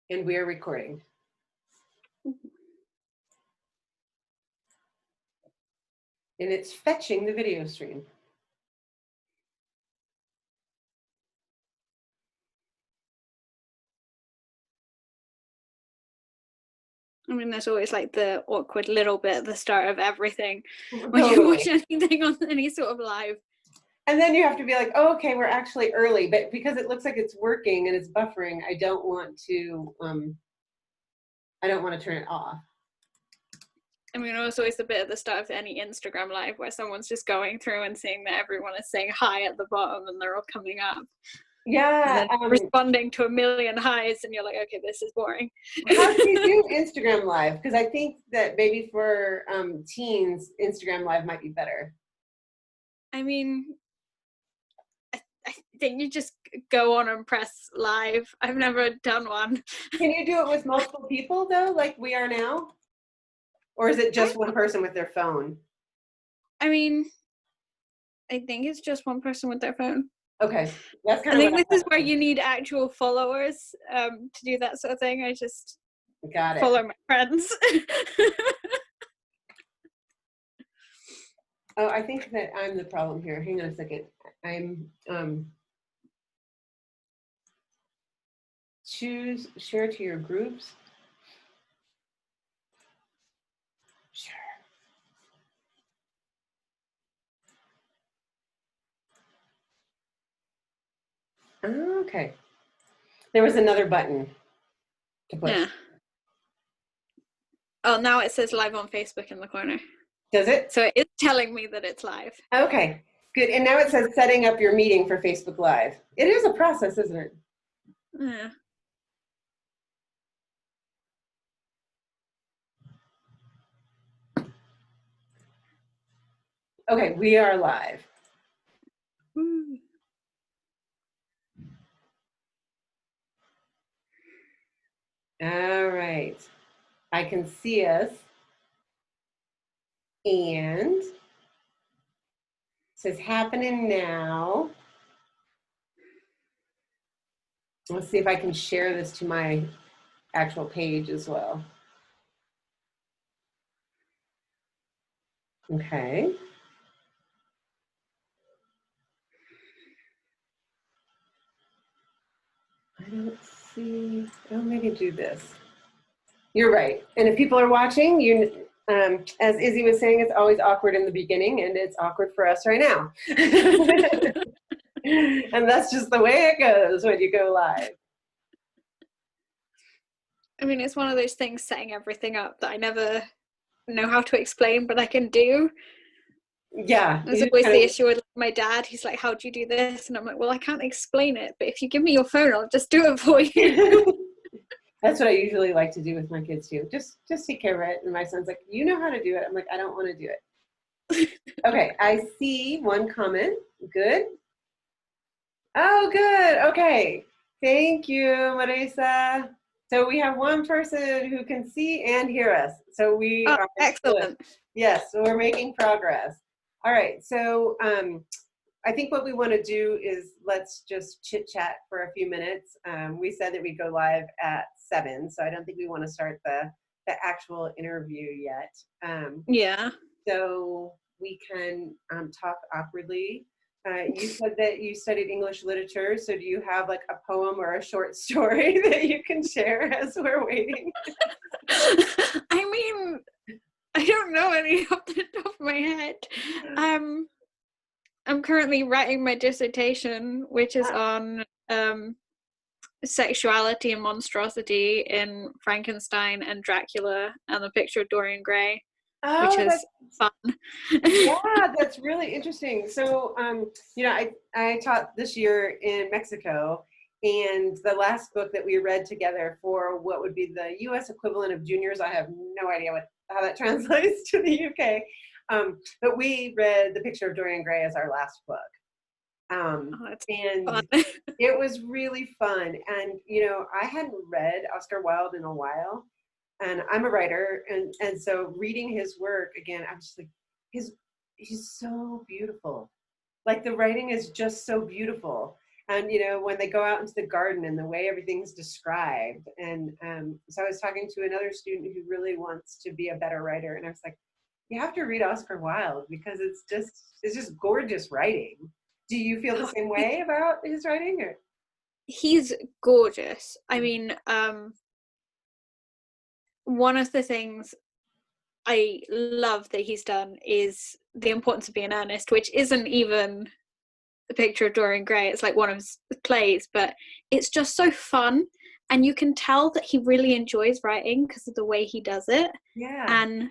And we are recording. And it's fetching the video stream. I mean, there's always like the awkward little bit at the start of everything when Totally. you watch anything on any sort of live. And then you have to be like, oh, okay, we're actually early. But because it looks like it's working and it's buffering, I don't want to turn it off. I mean, also it's a bit at the start of any Instagram live where someone's just going through and seeing that everyone is saying hi at the bottom and they're all coming up. Yeah. Responding to a million highs and you're like, okay, this is boring. How do you do Instagram live? Because I think that maybe for teens, Instagram live might be better. I mean, I think you just go on and press live. I've never done one. Can you do it with multiple people though, like we are now? Or is it just one person with their phone? I mean, I think it's just one person with their phone. Okay, that's kind I of. think this is where you need actual followers to do that sort of thing. I just follow my friends. Oh, I think that I'm the problem here. Hang on a second. I'm choose share to your groups. Sure. Okay. There was another button to push. Yeah. Oh, now it says live on Facebook in the corner. Does it? So it's telling me that it's live. Okay, good. And now it says setting up your meeting for Facebook Live. It is a process, isn't it? Yeah. Okay, we are live. Woo. All right. I can see us. And it says happening now. Let's see if I can share this to my actual page as well. Okay. I don't see, oh, maybe do this. You're right. And if people are watching, as Izzie was saying, it's always awkward in the beginning, and it's awkward for us right now. And that's just the way it goes when you go live. I mean, it's one of those things setting everything up that I never know how to explain, but I can do. Yeah. There's always the issue with my dad. He's like, how do you do this? And I'm like, well, I can't explain it, but if you give me your phone, I'll just do it for you. That's what I usually like to do with my kids too. Just take care of it. And my son's like, you know how to do it. I'm like, I don't want to do it. Okay, I see one comment. Good. Oh, good. Okay. Thank you, Marisa. So we have one person who can see and hear us. So we are excellent. Good. Yes, so we're making progress. All right. So I think what we want to do is let's just chit chat for a few minutes. We said that we'd go live at 7, so I don't think we want to start the actual interview yet. Yeah. So we can talk awkwardly. You said that you studied English literature, so do you have like a poem or a short story that you can share as we're waiting? I mean, I don't know any off the top of my head. I'm currently writing my dissertation, which is on sexuality and monstrosity in Frankenstein and Dracula and the picture of Dorian Gray, which is fun. Yeah, that's really interesting. So, you know, I taught this year in Mexico, and the last book that we read together for what would be the U.S. equivalent of juniors, I have no idea how that translates to the U.K., but we read The Picture of Dorian Gray as our last book. And it was really fun. And, you know, I hadn't read Oscar Wilde in a while, and I'm a writer. And so reading his work again, I was just like, he's so beautiful. Like the writing is just so beautiful. And, when they go out into the garden and the way everything's described. And so I was talking to another student who really wants to be a better writer. And I was like, you have to read Oscar Wilde because it's just gorgeous writing. Do you feel the same way about his writing? Or? He's gorgeous. I mean, one of the things I love that he's done is The Importance of Being Earnest, which isn't even a picture of Dorian Gray. It's like one of his plays, but it's just so fun. And you can tell that he really enjoys writing because of the way he does it. Yeah. And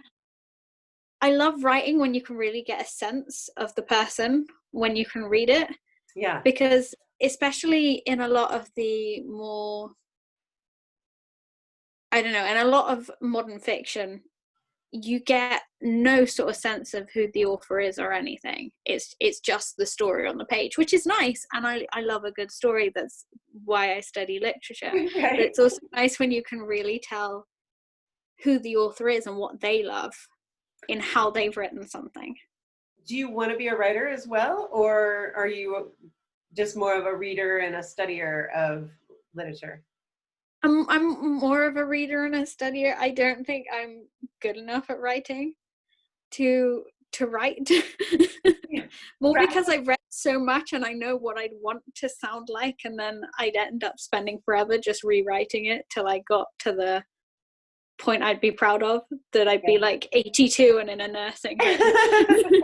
I love writing when you can really get a sense of the person when you can read it. Yeah. Because especially in a lot of the more, I don't know, in a lot of modern fiction, you get no sort of sense of who the author is or anything. It's just the story on the page, which is nice, and I love a good story. That's why I study literature. Right. But it's also nice when you can really tell who the author is and what they love in how they've written something. Do you want to be a writer as well, or are you just more of a reader and a studier of literature? I'm more of a reader and a studier. I don't think I'm good enough at writing to write. More because I've read so much and I know what I'd want to sound like, and then I'd end up spending forever just rewriting it till I got to the point I'd be proud of, that I'd be like 82 and in a nursing home.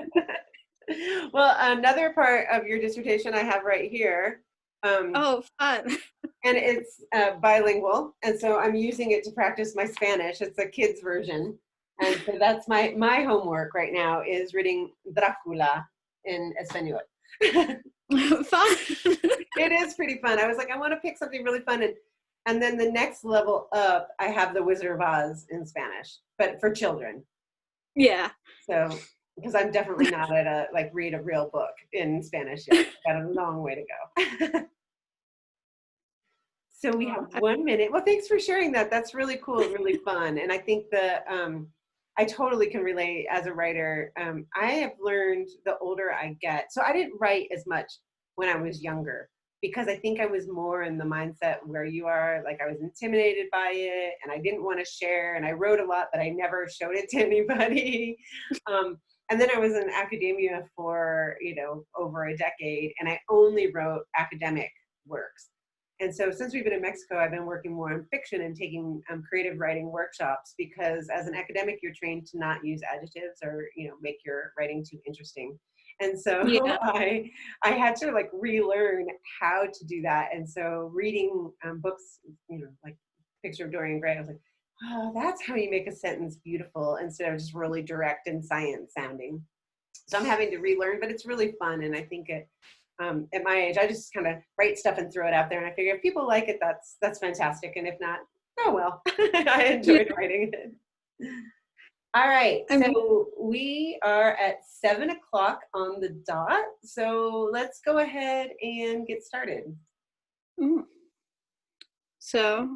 Well, another part of your dissertation I have right here. Oh, fun. And it's bilingual, and so I'm using it to practice my Spanish. It's a kid's version, and so that's my homework right now is reading Dracula in Espanol. Fun. It is pretty fun. I was like, I want to pick something really fun, and then the next level up, I have The Wizard of Oz in Spanish, but for children. Yeah. So, because I'm definitely not at a read a real book in Spanish yet. Got a long way to go. So we have 1 minute. Well, thanks for sharing that. That's really cool, really fun. And I think I totally can relate as a writer. I have learned the older I get. So I didn't write as much when I was younger because I think I was more in the mindset where you are. Like I was intimidated by it and I didn't want to share. And I wrote a lot, but I never showed it to anybody. And then I was in academia for, over a decade, and I only wrote academic works. And so since we've been in Mexico, I've been working more on fiction and taking creative writing workshops because as an academic, you're trained to not use adjectives or, make your writing too interesting. And so Yeah. I had to relearn how to do that. And so reading books, like Picture of Dorian Gray, I was like, oh, that's how you make a sentence beautiful instead of just really direct and science sounding. So I'm having to relearn, but it's really fun. And I think at my age, I just kind of write stuff and throw it out there. And I figure if people like it, that's fantastic. And if not, oh well, I enjoyed writing it. All right, so we are at 7 o'clock on the dot. So let's go ahead and get started. So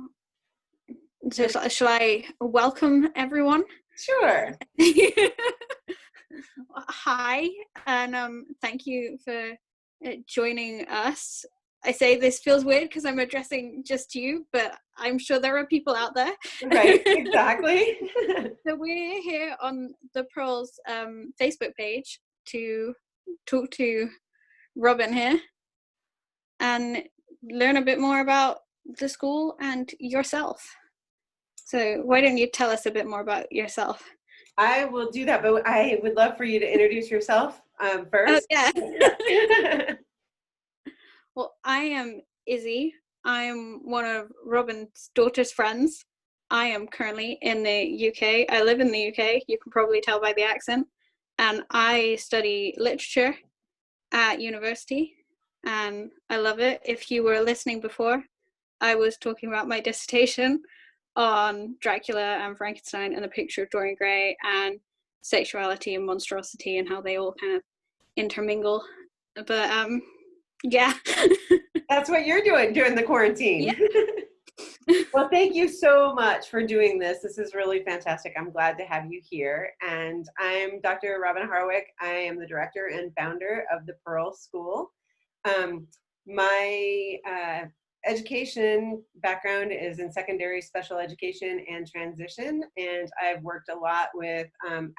shall I welcome everyone? Sure. Hi, and thank you for joining us. I say this feels weird because I'm addressing just you, but I'm sure there are people out there. Right, exactly. So we're here on the Pearls Facebook page to talk to Robin here and learn a bit more about the school and yourself. So why don't you tell us a bit more about yourself? I will do that, but I would love for you to introduce yourself first. Oh, yeah. Well, I am Izzie. I am one of Robin's daughter's friends. I am currently in the UK. I live in the UK. You can probably tell by the accent. And I study literature at university. And I love it. If you were listening before, I was talking about my dissertation on Dracula and Frankenstein and the picture of Dorian Gray and sexuality and monstrosity and how they all kind of intermingle. But yeah. That's what you're doing during the quarantine. Yeah. Well, thank you so much for doing this. This is really fantastic. I'm glad to have you here. And I'm Dr. Robin Harwick. I am the director and founder of the Pearl School. My education background is in secondary special education and transition, and I've worked a lot with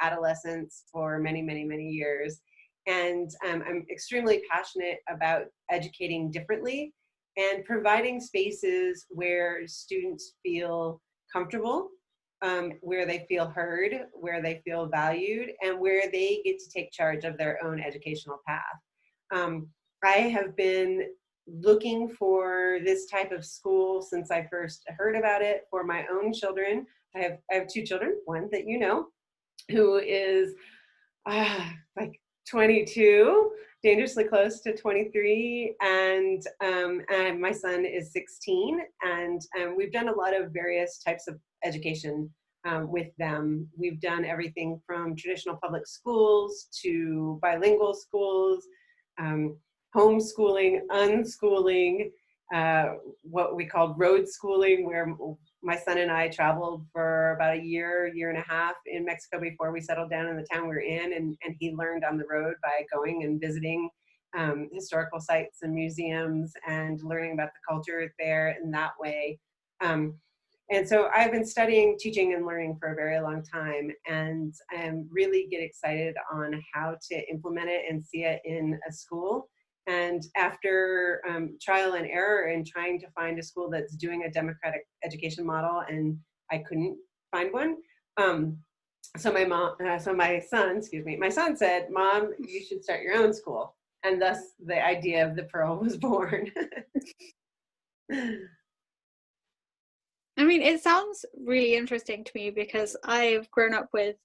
adolescents for many, many, many years. And I'm extremely passionate about educating differently and providing spaces where students feel comfortable, where they feel heard, where they feel valued, and where they get to take charge of their own educational path. I have been looking for this type of school since I first heard about it for my own children. I have two children, one that you know, who is like 22, dangerously close to 23, and my son is 16, and we've done a lot of various types of education with them. We've done everything from traditional public schools to bilingual schools, homeschooling, unschooling, what we called road schooling, where my son and I traveled for about a year, year and a half in Mexico before we settled down in the town we're in, and he learned on the road by going and visiting historical sites and museums and learning about the culture there in that way. And so I've been studying, teaching, and learning for a very long time, and I really get excited on how to implement it and see it in a school. And after trial and error and trying to find a school that's doing a democratic education model, and I couldn't find one. So my son said, "Mom, you should start your own school." And thus the idea of the Pearl was born. I mean, it sounds really interesting to me because I've grown up with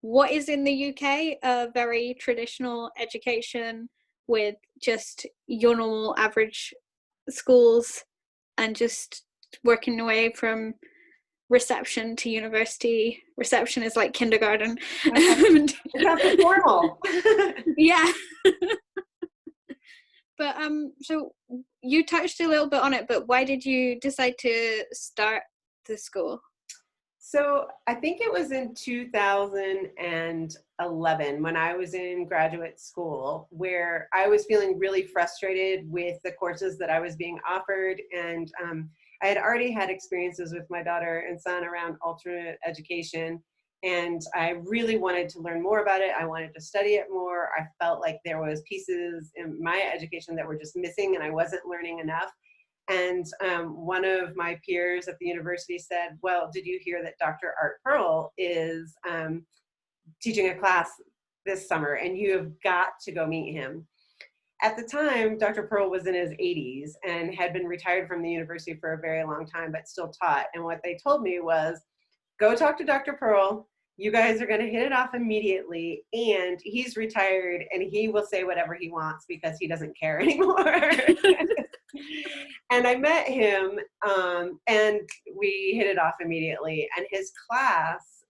what is in the UK a very traditional education with just your normal average schools and just working away from reception to university. Reception is like kindergarten. Okay. That's formal. Yeah. But so you touched a little bit on it, but why did you decide to start the school? So I think it was in 2011 when I was in graduate school, where I was feeling really frustrated with the courses that I was being offered. And I had already had experiences with my daughter and son around alternate education. And I really wanted to learn more about it. I wanted to study it more. I felt like there was pieces in my education that were just missing and I wasn't learning enough. And one of my peers at the university said, "Well, did you hear that Dr. Art Pearl is teaching a class this summer and you have got to go meet him?" At the time, Dr. Pearl was in his 80s and had been retired from the university for a very long time, but still taught. And what they told me was, "Go talk to Dr. Pearl. You guys are going to hit it off immediately. And he's retired and he will say whatever he wants because he doesn't care anymore." And I met him and we hit it off immediately. And his class,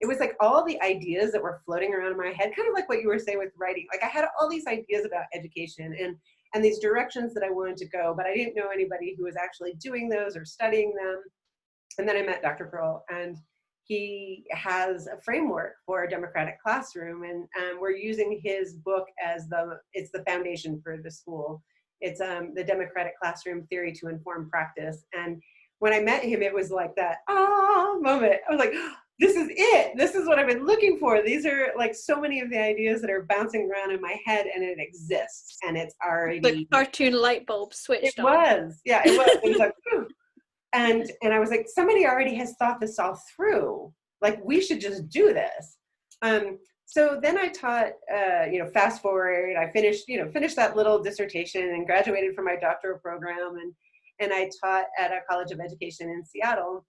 it was like all the ideas that were floating around in my head, kind of like what you were saying with writing. Like I had all these ideas about education and these directions that I wanted to go, but I didn't know anybody who was actually doing those or studying them. And then I met Dr. Pearl, and he has a framework for a democratic classroom, and we're using his book as it's the foundation for the school. It's the Democratic Classroom Theory to Inform Practice. And when I met him, it was like that moment. I was like, this is it. This is what I've been looking for. These are like so many of the ideas that are bouncing around in my head, and it exists, and it's already. The cartoon light bulb switched on. It was, yeah, it was. It was like, whew. And I was like, somebody already has thought this all through. Like, we should just do this. So then I taught, fast forward, I finished that little dissertation and graduated from my doctoral program. And I taught at a college of education in Seattle.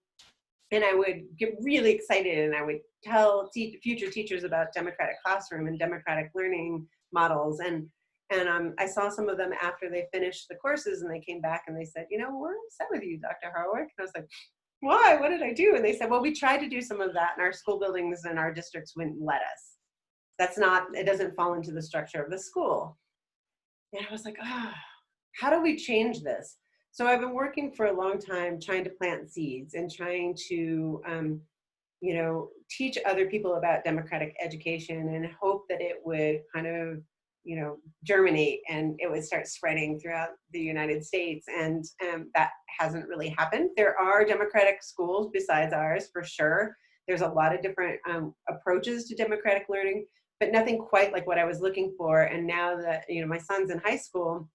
And I would get really excited and I would tell future teachers about democratic classroom and democratic learning models. And I saw some of them after they finished the courses and they came back and they said, "We're upset with you, Dr. Harwick." And I was like, "Why? What did I do?" And they said, "Well, we tried to do some of that and our school buildings and our districts wouldn't let us. It doesn't fall into the structure of the school." And I was like, how do we change this? So I've been working for a long time trying to plant seeds and trying to, teach other people about democratic education and hope that it would kind of, germinate and it would start spreading throughout the United States. And that hasn't really happened. There are democratic schools besides ours, for sure. There's a lot of different approaches to democratic learning, but nothing quite like what I was looking for. And now that, my son's in high school,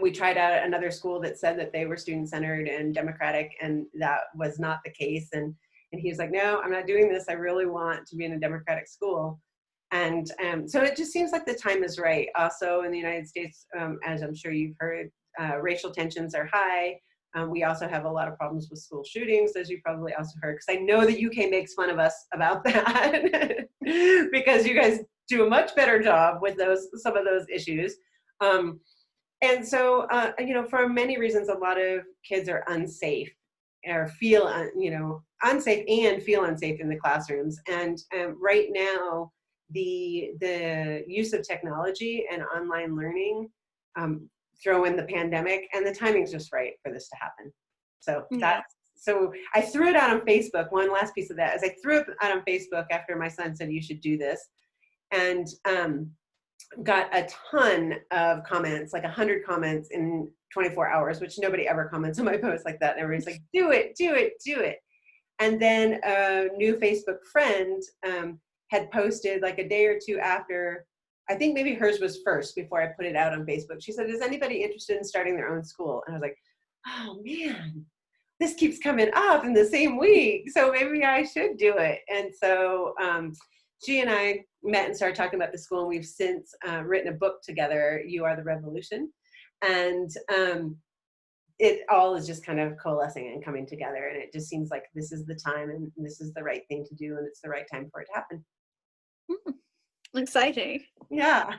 we tried out another school that said that they were student-centered and democratic, and that was not the case. And he was like, no, I'm not doing this. I really want to be in a democratic school. And so it just seems like the time is right. Also in the United States, as I'm sure you've heard, racial tensions are high. We also have a lot of problems with school shootings, as you probably also heard, because I know the UK makes fun of us about that because you guys do a much better job with some of those issues. And so, for many reasons, a lot of kids are unsafe or feel, unsafe and feel unsafe in the classrooms. And right now, the use of technology and online learning, throw in the pandemic, and the timing's just right for this to happen. So so I threw it out on Facebook. One last piece of that is I threw it out on Facebook after my son said, you should do this. And got a ton of comments, like 100 comments in 24 hours, which nobody ever comments on my posts like that. And everybody's like, do it, do it, do it. And then a new Facebook friend had posted like a day or two after, I think maybe hers was first before I put it out on Facebook. She said, is anybody interested in starting their own school? And I was like, oh man, this keeps coming up in the same week. So maybe I should do it. And so she and I met and started talking about the school, and we've since written a book together, You Are the Revolution. And it all is just kind of coalescing and coming together. And it just seems like this is the time and this is the right thing to do. And it's the right time for it to happen. Exciting. Yeah.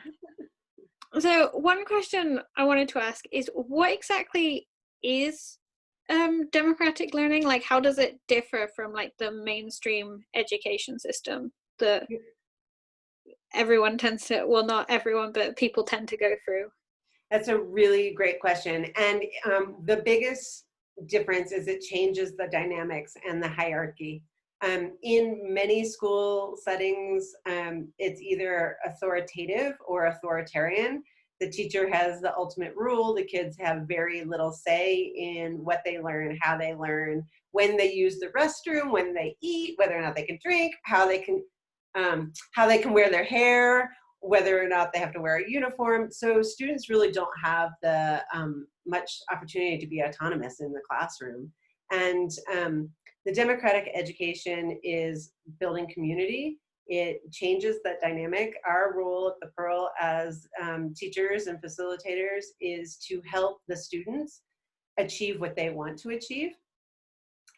So one question I wanted to ask is, what exactly is democratic learning? Like, how does it differ from like the mainstream education system that everyone tends to, well, not everyone, but people tend to go through? That's a really great question. And the biggest difference is it changes the dynamics and the hierarchy. In many school settings, it's either authoritative or authoritarian. The teacher has the ultimate rule. The kids have very little say in what they learn, how they learn, when they use the restroom, when they eat, whether or not they can drink, how they can wear their hair, whether or not they have to wear a uniform. So students really don't have the much opportunity to be autonomous in the classroom. And the democratic education is building community. It changes that dynamic. Our role at the Pearl as teachers and facilitators is to help the students achieve what they want to achieve.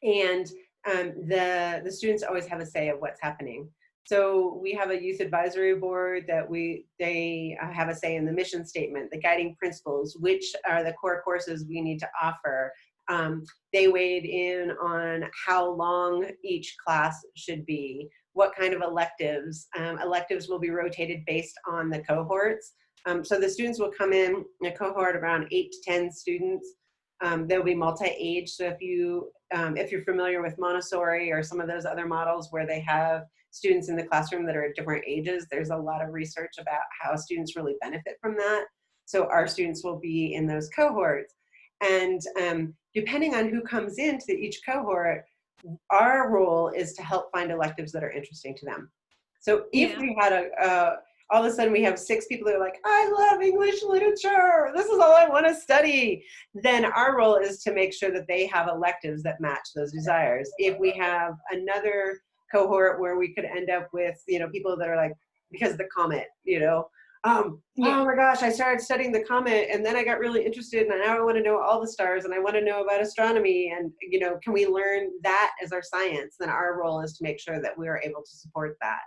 And the students always have a say of what's happening. So we have a youth advisory board that they have a say in the mission statement, the guiding principles, which are the core courses we need to offer. They weighed in on how long each class should be, what kind of electives. Electives will be rotated based on the cohorts. So the students will come in a cohort around 8 to 10 students. They'll be multi-age. So if you're familiar with Montessori or some of those other models where they have students in the classroom that are at different ages, there's a lot of research about how students really benefit from that. So our students will be in those cohorts. And depending on who comes into each cohort, our role is to help find electives that are interesting to them. So if we had all of a sudden we have 6 people that are like, I love English literature, this is all I want to study, then our role is to make sure that they have electives that match those desires. If we have another cohort where we could end up with, people that are like, because of the comet, oh my gosh, I started studying the comet and then I got really interested and now I want to know all the stars and I want to know about astronomy and, can we learn that as our science? Then our role is to make sure that we are able to support that.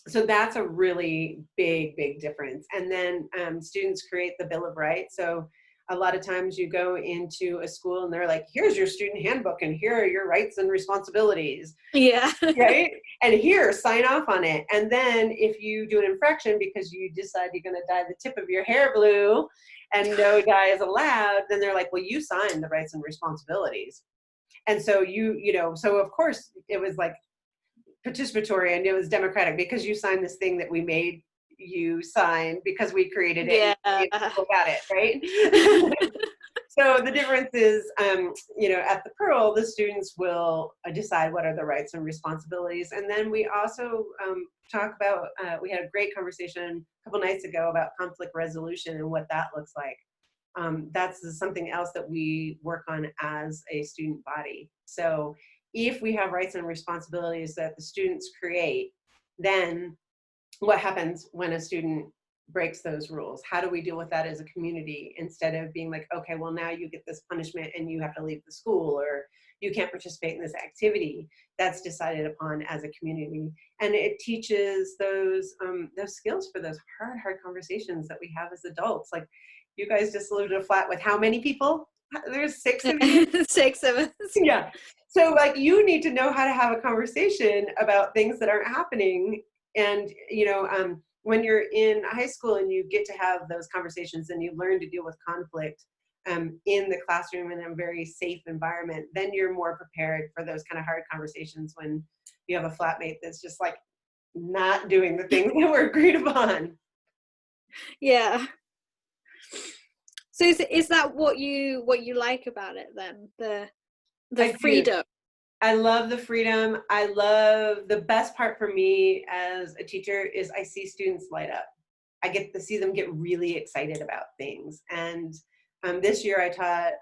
So that's a really big, big difference. And then students create the Bill of Rights. So a lot of times you go into a school and they're like, here's your student handbook and here are your rights and responsibilities. Yeah. Right? And here, sign off on it. And then if you do an infraction because you decide you're going to dye the tip of your hair blue and no dye is allowed, then they're like, well, you signed the rights and responsibilities. And so so of course it was like participatory and it was democratic because you signed this thing that we made you sign because we created it. Yeah. And people got it, right? So the difference is, at the Pearl, the students will decide what are the rights and responsibilities. And then we also talk about, we had a great conversation a couple nights ago about conflict resolution and what that looks like. That's something else that we work on as a student body. So if we have rights and responsibilities that the students create, then what happens when a student breaks those rules? How do we deal with that as a community instead of being like, okay, well, now you get this punishment and you have to leave the school, or you can't participate in this activity? That's decided upon as a community. And it teaches those skills for those hard conversations that we have as adults. Like, you guys just lived in a flat with how many people? There's 6 of you? 6 of us. Yeah. So like, you need to know how to have a conversation about things that aren't happening. And, when you're in high school and you get to have those conversations and you learn to deal with conflict in the classroom in a very safe environment, then you're more prepared for those kind of hard conversations when you have a flatmate that's just like not doing the things that were agreed upon. Yeah. So is that what you like about it then? The freedom? I love the freedom. I love, the best part for me as a teacher is I see students light up. I get to see them get really excited about things. And this year I taught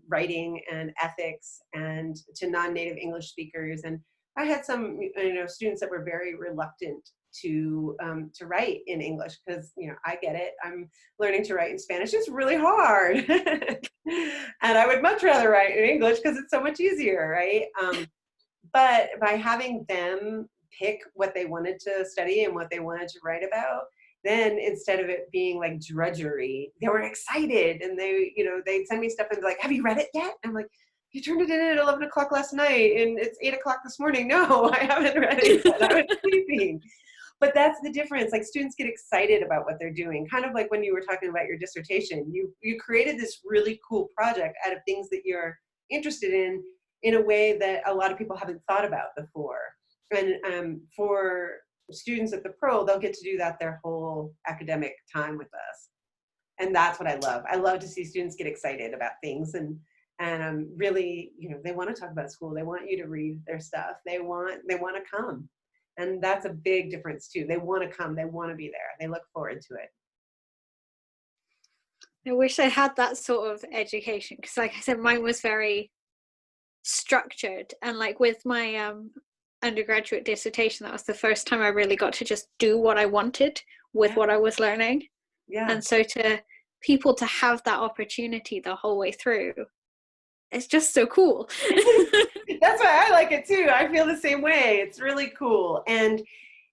writing and ethics and to non-native English speakers. And I had some students that were very reluctant to write in English because I get it. I'm learning to write in Spanish. It's really hard. And I would much rather write in English because it's so much easier, right? But by having them pick what they wanted to study and what they wanted to write about, then instead of it being like drudgery, they were excited, and they'd send me stuff and be like, have you read it yet? I'm like, you turned it in at 11 o'clock last night and it's 8 o'clock this morning. No, I haven't read it yet. I was sleeping. But that's the difference. Like, students get excited about what they're doing. Kind of like when you were talking about your dissertation, you created this really cool project out of things that you're interested in a way that a lot of people haven't thought about before. And for students at the Pearl, they'll get to do that their whole academic time with us. And that's what I love. I love to see students get excited about things and really, they want to talk about school. They want you to read their stuff. They want to come. And that's a big difference too. They want to come. They want to be there. They look forward to it. I wish I had that sort of education, because like I said, mine was very structured, and like with my undergraduate dissertation, that was the first time I really got to just do what I wanted with what I was learning. Yeah. And so to people to have that opportunity the whole way through, it's just so cool. That's why I like it too. I feel the same way. It's really cool. And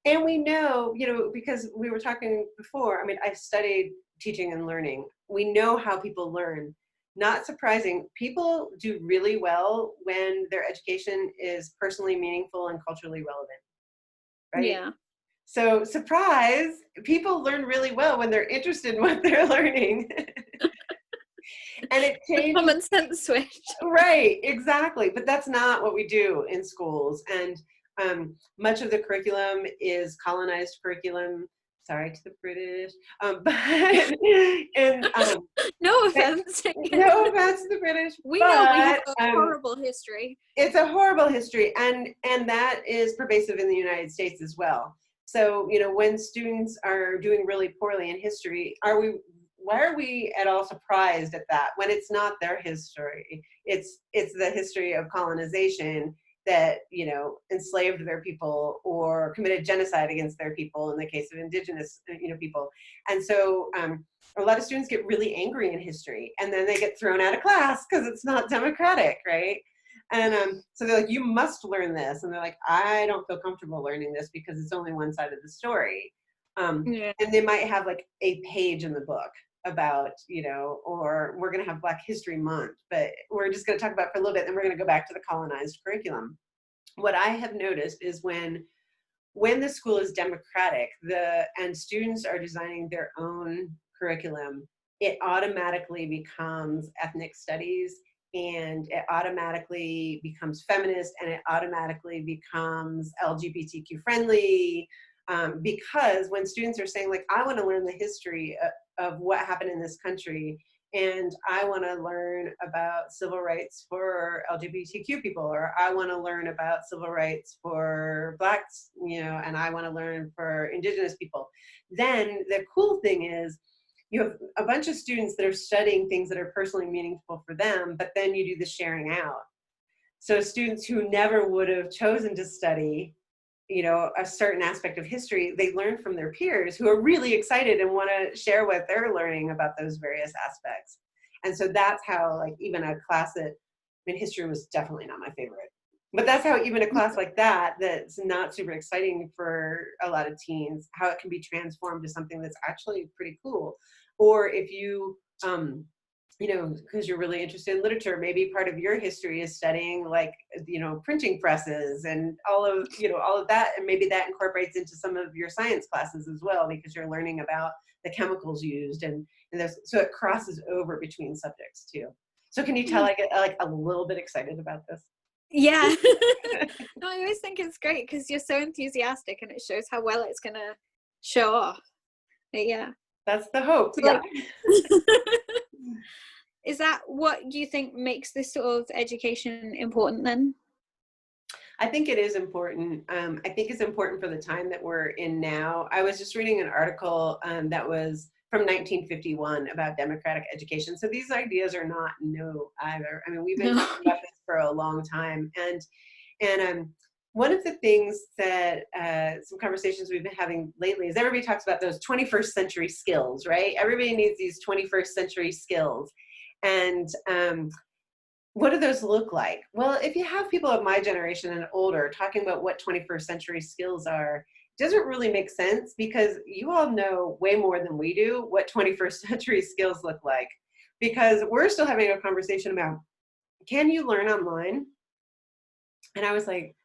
we know, because we were talking before, I mean, I've studied teaching and learning. We know how people learn. Not surprising, people do really well when their education is personally meaningful and culturally relevant, right? Yeah. So, surprise, people learn really well when they're interested in what they're learning. And it changes. Common sense switch. Right, exactly. But that's not what we do in schools. And much of the curriculum is colonized curriculum. Sorry to the British, No offense. No offense to the British. We know we have a horrible history. It's a horrible history, and that is pervasive in the United States as well. So when students are doing really poorly in history, why are we at all surprised at that when it's not their history? It's the history of colonization that enslaved their people or committed genocide against their people in the case of indigenous people. And so a lot of students get really angry in history, and then they get thrown out of class because it's not democratic, right? And so they're like, you must learn this, and they're like, I don't feel comfortable learning this because it's only one side of the story. And they might have like a page in the book about, or we're going to have Black History Month, but we're just going to talk about it for a little bit, then we're going to go back to the colonized curriculum. What I have noticed is when the school is democratic, and students are designing their own curriculum, it automatically becomes ethnic studies, and it automatically becomes feminist, and it automatically becomes LGBTQ friendly. Because when students are saying like, I want to learn the history of what happened in this country, and I want to learn about civil rights for LGBTQ people, or I want to learn about civil rights for Blacks, and I want to learn for Indigenous people, then the cool thing is you have a bunch of students that are studying things that are personally meaningful for them, but then you do the sharing out. So students who never would have chosen to study a certain aspect of history, they learn from their peers who are really excited and want to share what they're learning about those various aspects. And so that's how, like, even a class history was definitely not my favorite, but that's how even a class like that's not super exciting for a lot of teens, how it can be transformed to something that's actually pretty cool. Or if you, because you're really interested in literature, maybe part of your history is studying like, printing presses and all of that. And maybe that incorporates into some of your science classes as well, because you're learning about the chemicals used and so it crosses over between subjects too. So can you tell I get like a little bit excited about this? Yeah. No, I always think it's great because you're so enthusiastic and it shows how well it's going to show off. But yeah. That's the hope. So, yeah. Is that what you think makes this sort of education important then? I think it is important. I think it's important for the time that we're in now. I was just reading an article that was from 1951 about democratic education. So these ideas are not new either. I mean, we've been talking about this for a long time. And one of the things that some conversations we've been having lately is everybody talks about those 21st century skills, right? Everybody needs these 21st century skills. And what do those look like? Well, if you have people of my generation and older talking about what 21st century skills are, it doesn't really make sense, because you all know way more than we do what 21st century skills look like, because we're still having a conversation about, can you learn online? And I was like,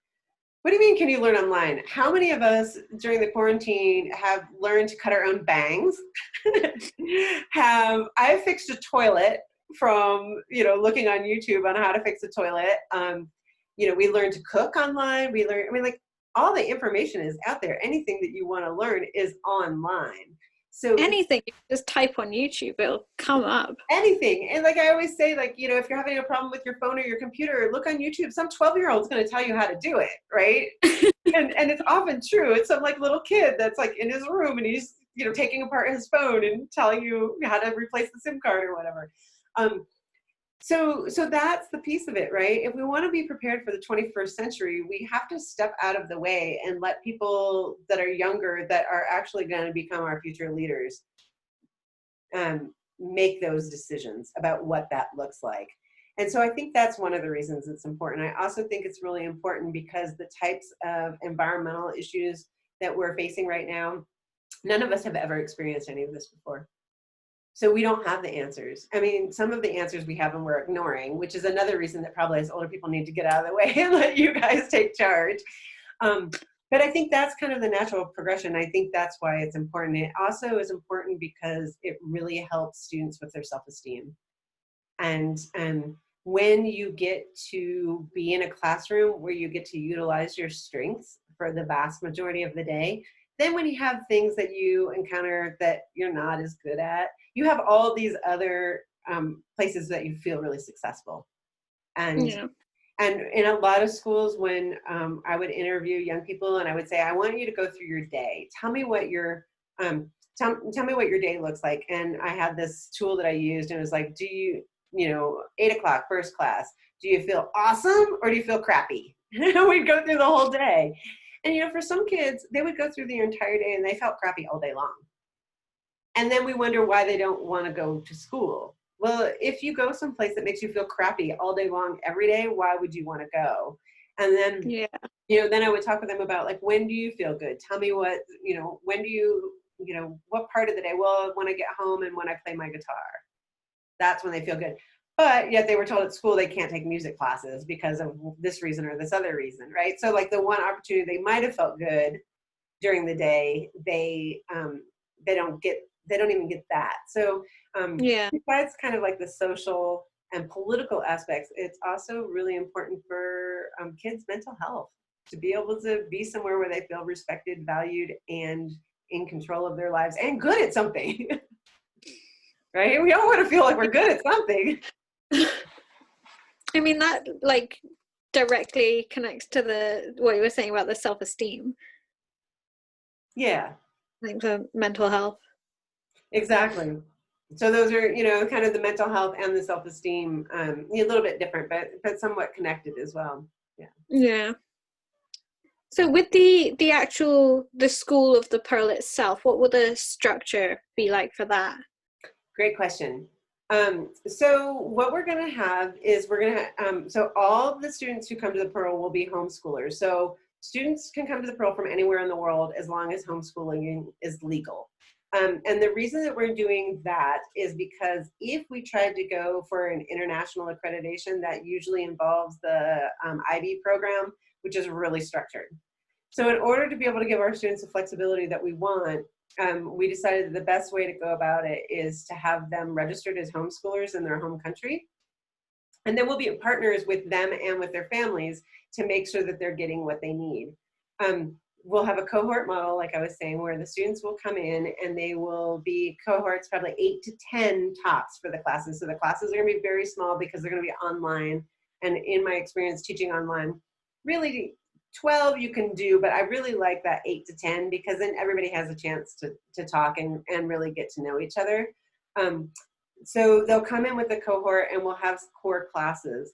what do you mean, can you learn online? How many of us during the quarantine have learned to cut our own bangs? I fixed a toilet from, looking on YouTube on how to fix a toilet. We learned to cook online. Like, all the information is out there. Anything that you want to learn is online. So anything, you just type on YouTube, it'll come up. Anything. And like I always say, like, if you're having a problem with your phone or your computer, look on YouTube. Some 12-year-old's going to tell you how to do it, right? and it's often true. It's some like little kid that's like in his room and he's, taking apart his phone and telling you how to replace the SIM card or whatever. So that's the piece of it, right? If we want to be prepared for the 21st century, we have to step out of the way and let people that are younger, that are actually going to become our future leaders, make those decisions about what that looks like. And so I think that's one of the reasons it's important. I also think it's really important because the types of environmental issues that we're facing right now, none of us have ever experienced any of this before. So we don't have the answers. I mean, some of the answers we have and we're ignoring, which is another reason that probably as older people need to get out of the way and let you guys take charge. But I think that's kind of the natural progression. I think that's why it's important. It also is important because it really helps students with their self-esteem. And when you get to be in a classroom where you get to utilize your strengths for the vast majority of the day, then when you have things that you encounter that you're not as good at, you have all these other places that you feel really successful. And in a lot of schools, when I would interview young people and I would say, I want you to go through your day. Tell me what your tell me what your day looks like. And I had this tool that I used, and it was like, do you, 8 o'clock, first class, do you feel awesome or do you feel crappy? We'd go through the whole day. And for some kids, they would go through the entire day and they felt crappy all day long. And then we wonder why they don't want to go to school. Well, if you go someplace that makes you feel crappy all day long, every day, why would you want to go? And then, then I would talk with them about, like, when do you feel good? Tell me what, when do you, what part of the day? Well, when I get home and when I play my guitar, that's when they feel good. But yet they were told at school they can't take music classes because of this reason or this other reason, right? So like the one opportunity they might have felt good during the day, they don't even get that. So besides kind of like the social and political aspects, it's also really important for kids' mental health. to be able to be somewhere where they feel respected, valued, and in control of their lives and good at something. Right? We all want to feel like we're good at something. I mean, that like directly connects to what you were saying about the self-esteem. Yeah. Like the mental health. Exactly. So those are, kind of the mental health and the self-esteem, a little bit different, but somewhat connected as well. Yeah. Yeah. So with the School of the Pearl itself, what will the structure be like for that? Great question. So what we're going to have is so all of the students who come to the Pearl will be homeschoolers. So students can come to the Pearl from anywhere in the world as long as homeschooling is legal. And the reason that we're doing that is because if we tried to go for an international accreditation, that usually involves the IB program, which is really structured. So in order to be able to give our students the flexibility that we want, we decided that the best way to go about it is to have them registered as homeschoolers in their home country. And then we'll be partners with them and with their families to make sure that they're getting what they need. We'll have a cohort model, like I was saying, where the students will come in and they will be cohorts, probably 8 to 10 tops for the classes. So the classes are going to be very small because they're going to be online. And in my experience teaching online, really 12 you can do, but I really like that 8 to 10 because then everybody has a chance to talk and really get to know each other. So they'll come in with a cohort and we'll have core classes.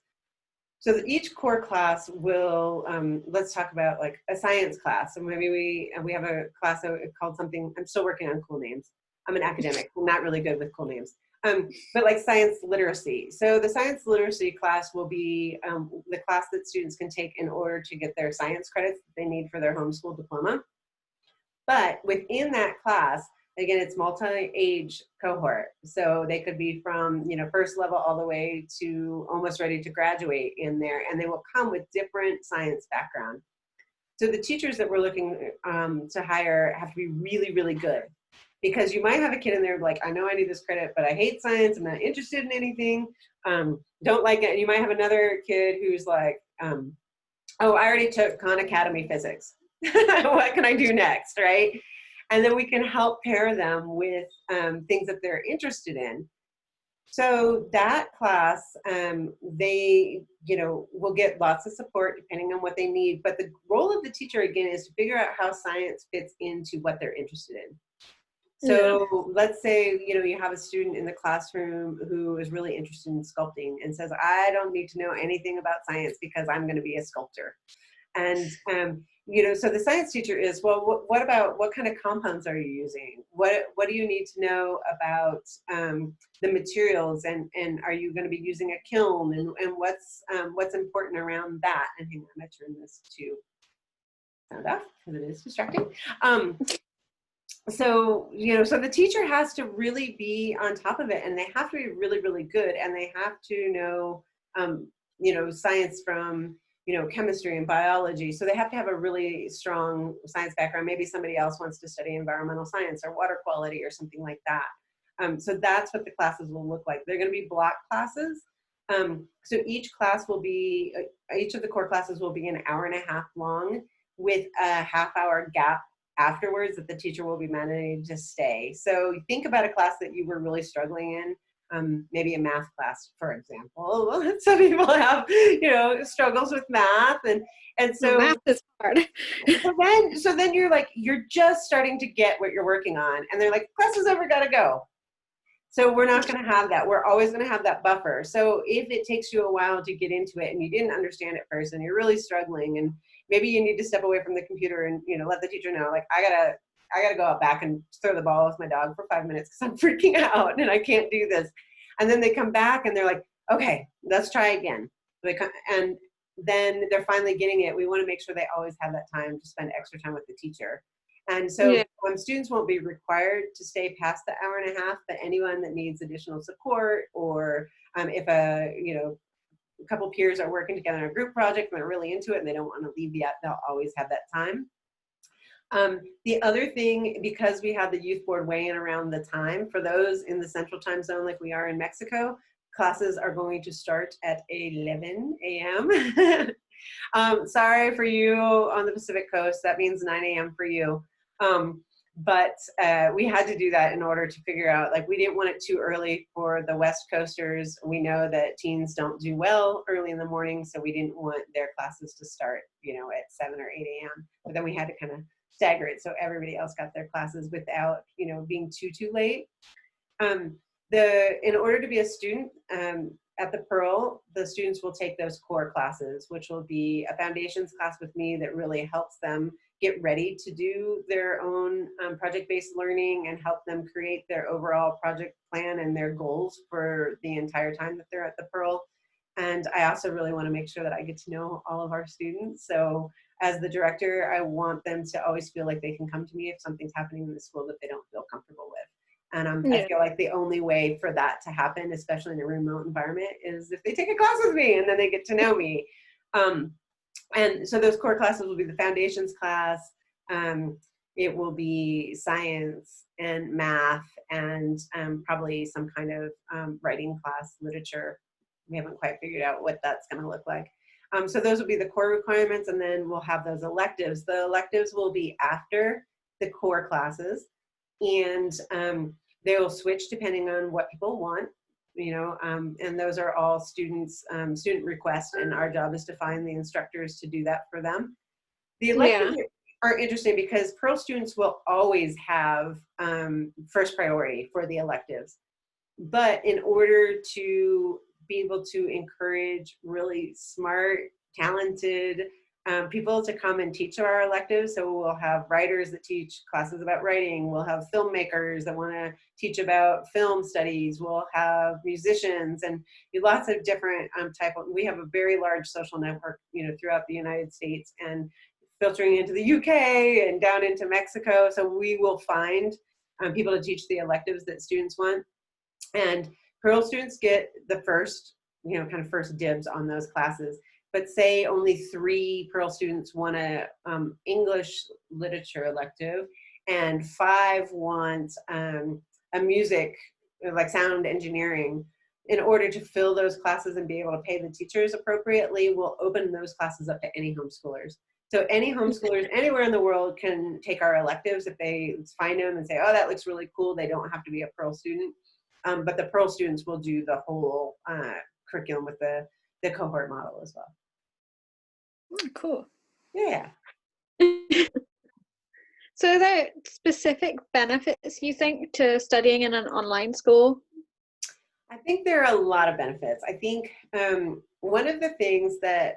So that each core class will, let's talk about like a science class. And maybe we have a class called something, I'm still working on cool names. I'm an academic, I'm not really good with cool names. But like science literacy. So the science literacy class will be the class that students can take in order to get their science credits that they need for their homeschool diploma. But within that class, again, it's multi-age cohort. So they could be from, first level all the way to almost ready to graduate in there, and they will come with different science background. So the teachers that we're looking to hire have to be really, really good. Because you might have a kid in there like, I know I need this credit, but I hate science. I'm not interested in anything. Don't like it. And you might have another kid who's like, oh, I already took Khan Academy physics. What can I do next, right? And then we can help pair them with things that they're interested in. So that class, they, will get lots of support depending on what they need. But the role of the teacher, again, is to figure out how science fits into what they're interested in. So let's say, you have a student in the classroom who is really interested in sculpting and says, I don't need to know anything about science because I'm going to be a sculptor. And, so the science teacher is, well, what kind of compounds are you using? What do you need to know about the materials? And are you going to be using a kiln? And what's important around that? And hang on, I'm going to turn this to sound off because it is distracting. So the teacher has to really be on top of it, and they have to be really, really good, and they have to know, science from, chemistry and biology. So they have to have a really strong science background. Maybe somebody else wants to study environmental science or water quality or something like that. So that's what the classes will look like. They're going to be block classes. So each of the core classes will be an hour and a half long with a half-hour gap afterwards that the teacher will be managing to stay. So think about a class that you were really struggling in, maybe a math class, for example. Some people have, struggles with math, and so math is hard. so then you're just starting to get what you're working on, and they're like, class is over, gotta go. So we're not going to have that. We're always going to have that buffer. So if it takes you a while to get into it and you didn't understand it first and you're really struggling, and maybe you need to step away from the computer and let the teacher know, like, I gotta go out back and throw the ball with my dog for 5 minutes because I'm freaking out and I can't do this. And then they come back and they're like, okay, let's try again. And then they're finally getting it. We want to make sure they always have that time to spend extra time with the teacher. And so students won't be required to stay past the hour and a half, but anyone that needs additional support, or if a couple peers are working together on a group project and they're really into it and they don't want to leave yet, they'll always have that time. The other thing, because we have the youth board weigh in around the time, for those in the central time zone like we are in Mexico, classes are going to start at 11 a.m. Sorry for you on the Pacific Coast. That means 9 a.m. for you. But we had to do that in order to figure out, like, we didn't want it too early for the West Coasters. We know that teens don't do well early in the morning, so we didn't want their classes to start, at 7 or 8 a.m. But then we had to kind of stagger it so everybody else got their classes without, being too late. In order to be a student at the Pearl, the students will take those core classes, which will be a foundations class with me that really helps them get ready to do their own project-based learning and help them create their overall project plan and their goals for the entire time that they're at the Pearl. And I also really want to make sure that I get to know all of our students. So as the director, I want them to always feel like they can come to me if something's happening in the school that they don't feel comfortable with. And I feel like the only way for that to happen, especially in a remote environment, is if they take a class with me and then they get to know me. And so those core classes will be the foundations class. It will be science and math and probably some kind of writing class, literature. We haven't quite figured out what that's going to look like. So those will be the core requirements, and then we'll have those electives. The electives will be after the core classes, and they will switch depending on what people want. And those are all student requests, and our job is to find the instructors to do that for them. The electives are interesting because Pearl students will always have first priority for the electives. But in order to be able to encourage really smart, talented people to come and teach our electives. So we'll have writers that teach classes about writing. We'll have filmmakers that want to teach about film studies. We'll have musicians and lots of different we have a very large social network, throughout the United States and filtering into the UK and down into Mexico. So we will find people to teach the electives that students want. And Pearl students get the first, kind of first dibs on those classes. But say only 3 Pearl students want a English literature elective, and 5 want a music, like sound engineering. In order to fill those classes and be able to pay the teachers appropriately, we'll open those classes up to any homeschoolers. So any homeschoolers anywhere in the world can take our electives if they find them and say, oh, that looks really cool. They don't have to be a Pearl student. But the Pearl students will do the whole curriculum with the cohort model as well. Oh, cool. Yeah. So are there specific benefits, you think, to studying in an online school? I think there are a lot of benefits. I think one of the things that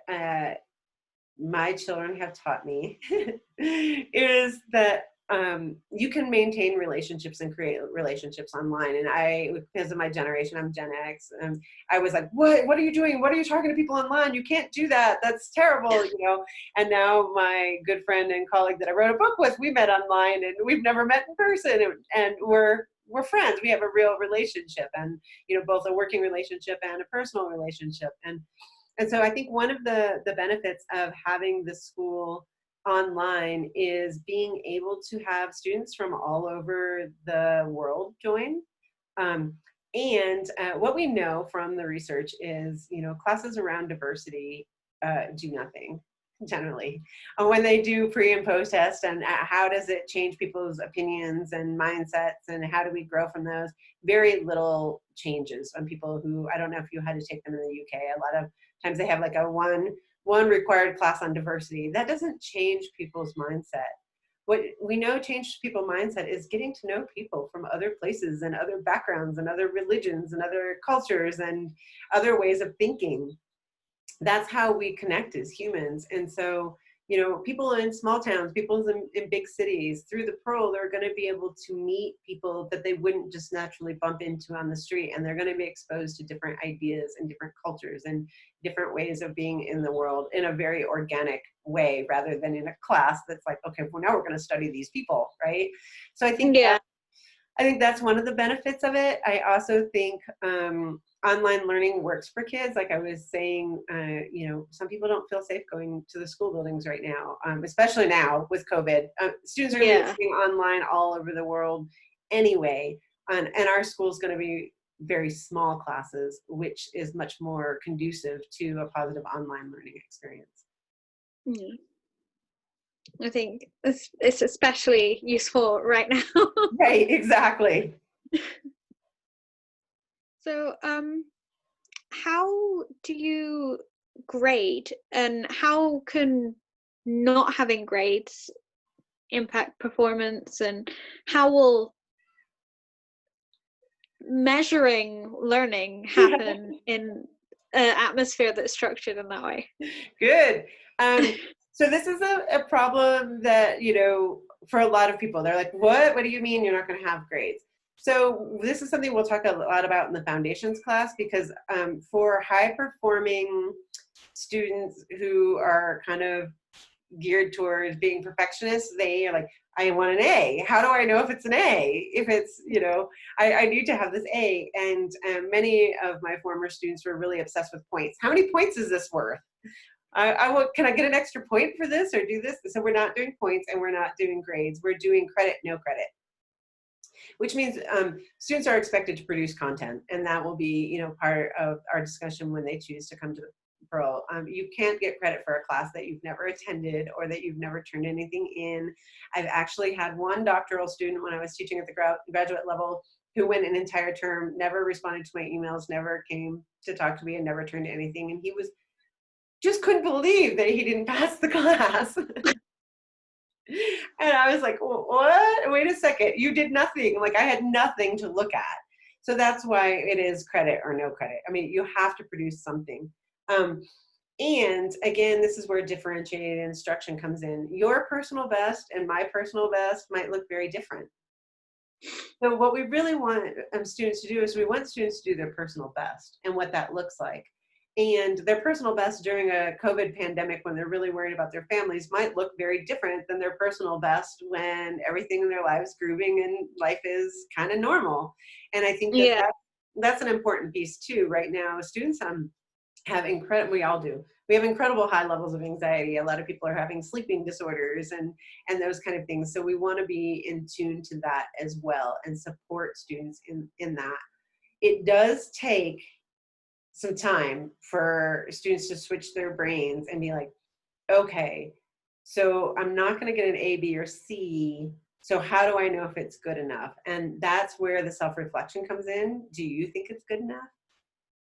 my children have taught me is that you can maintain relationships and create relationships online. And because of my generation, I'm Gen X, and I was like, what are you doing? What are you talking to people online? You can't do that. That's terrible, And now my good friend and colleague that I wrote a book with, we met online and we've never met in person, and we're friends. We have a real relationship, and both a working relationship and a personal relationship. And so I think one of the benefits of having the school online is being able to have students from all over the world join. And what we know from the research is, classes around diversity do nothing generally. When they do pre and post test, and how does it change people's opinions and mindsets, and how do we grow from those? Very little changes on people who, I don't know if you had to take them in the UK, a lot of times they have like a one required class on diversity. That doesn't change people's mindset. What we know changes people's mindset is getting to know people from other places and other backgrounds and other religions and other cultures and other ways of thinking. That's how we connect as humans. And so, people in small towns, people in big cities, through the Pearl, they're going to be able to meet people that they wouldn't just naturally bump into on the street. And they're going to be exposed to different ideas and different cultures and different ways of being in the world in a very organic way, rather than in a class that's like, okay, well, now we're going to study these people, right? So I think that's one of the benefits of it. I also think online learning works for kids. Like I was saying, some people don't feel safe going to the school buildings right now, especially now with COVID. Students are going to be online all over the world anyway. And our school is going to be very small classes, which is much more conducive to a positive online learning experience. Yeah. I think it's especially useful right now. Right, exactly. So, how do you grade, and how can not having grades impact performance, and how will measuring learning happen in an atmosphere that's structured in that way? Good. So this is a problem that, for a lot of people, they're like, what do you mean you're not going to have grades? So this is something we'll talk a lot about in the foundations class, because for high performing students who are kind of geared towards being perfectionists, they are like, I want an A. How do I know if it's an A? If it's, I need to have this A. And many of my former students were really obsessed with points. How many points is this worth? Can I get an extra point for this or do this? So we're not doing points and we're not doing grades. We're doing credit, no credit, which means students are expected to produce content, and that will be, part of our discussion when they choose to come to Pearl. You can't get credit for a class that you've never attended or that you've never turned anything in. I've actually had one doctoral student when I was teaching at the graduate level who went an entire term, never responded to my emails, never came to talk to me, and never turned anything. And he was just couldn't believe that he didn't pass the class. And I was like, what? Wait a second. You did nothing. Like, I had nothing to look at. So that's why it is credit or no credit. I mean, you have to produce something. And again, this is where differentiated instruction comes in. Your personal best and my personal best might look very different. So what we really want students to do is we want students to do their personal best and what that looks like. And their personal best during a COVID pandemic, when they're really worried about their families, might look very different than their personal best when everything in their lives is grooving and life is kind of normal. And I think that's an important piece too. Right now, students have we all do. We have incredible high levels of anxiety. A lot of people are having sleeping disorders and those kind of things. So we want to be in tune to that as well and support students in that. It does take some time for students to switch their brains and be like, okay, so I'm not going to get an A, B, or C. So how do I know if it's good enough? And that's where the self-reflection comes in. Do you think it's good enough?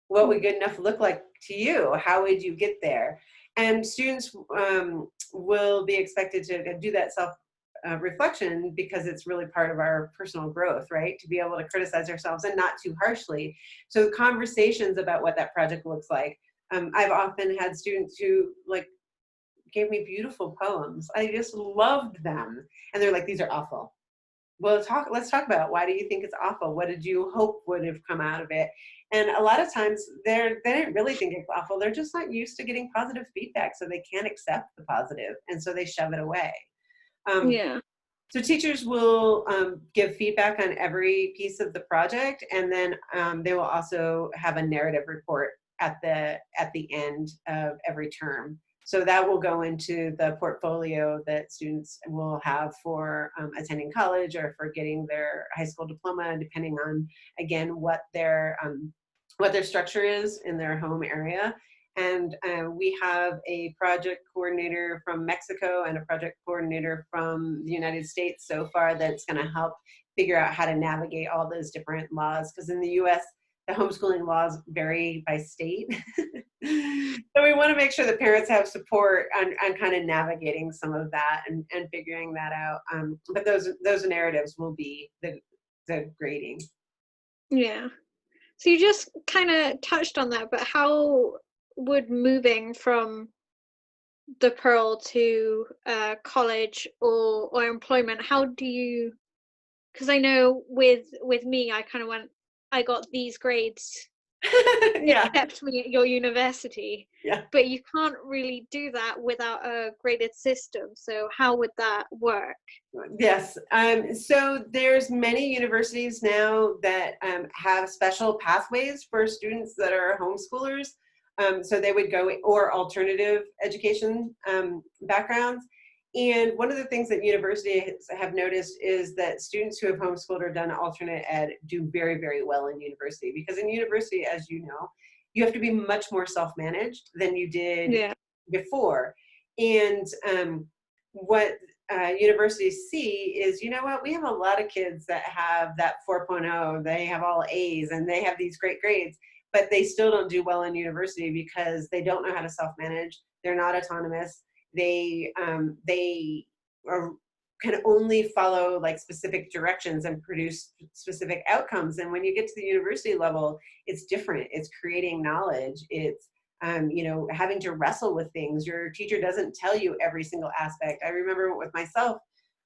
What would good enough look like to you? How would you get there? And students will be expected to do that reflection because it's really part of our personal growth, right? To be able to criticize ourselves and not too harshly. So conversations about what that project looks like. I've often had students who gave me beautiful poems. I just loved them. And they're like, these are awful. Well, let's talk about why do you think it's awful? What did you hope would have come out of it? And a lot of times they didn't really think it's awful. They're just not used to getting positive feedback, so they can't accept the positive, and so they shove it away. So teachers will give feedback on every piece of the project, and then they will also have a narrative report at the end of every term. So that will go into the portfolio that students will have for attending college or for getting their high school diploma, depending on, again, what their structure is in their home area. And we have a project coordinator from Mexico and a project coordinator from the United States so far that's going to help figure out how to navigate all those different laws. Because in the US, the homeschooling laws vary by state. So we want to make sure that parents have support on kind of navigating some of that and figuring that out. But those narratives will be the grading. Yeah. So you just kind of touched on that, but how would moving from the Pearl to college or employment, how do you, because I know with me, I kind of I got these grades. Yeah. Kept me at your university. Yeah. But you can't really do that without a graded system. So how would that work? Yes. So there's many universities now that have special pathways for students that are homeschoolers. So they would go, or alternative education backgrounds. And one of the things that universities have noticed is that students who have homeschooled or done alternate ed do very, very well in university. Because in university, as you know, you have to be much more self-managed than you did before. And what universities see is, you know what, we have a lot of kids that have that 4.0, they have all A's and they have these great grades, but they still don't do well in university because they don't know how to self-manage. They're not autonomous. They are, can only follow like specific directions and produce specific outcomes. And when you get to the university level, it's different. It's creating knowledge. It's you know, having to wrestle with things. Your teacher doesn't tell you every single aspect. I remember with myself,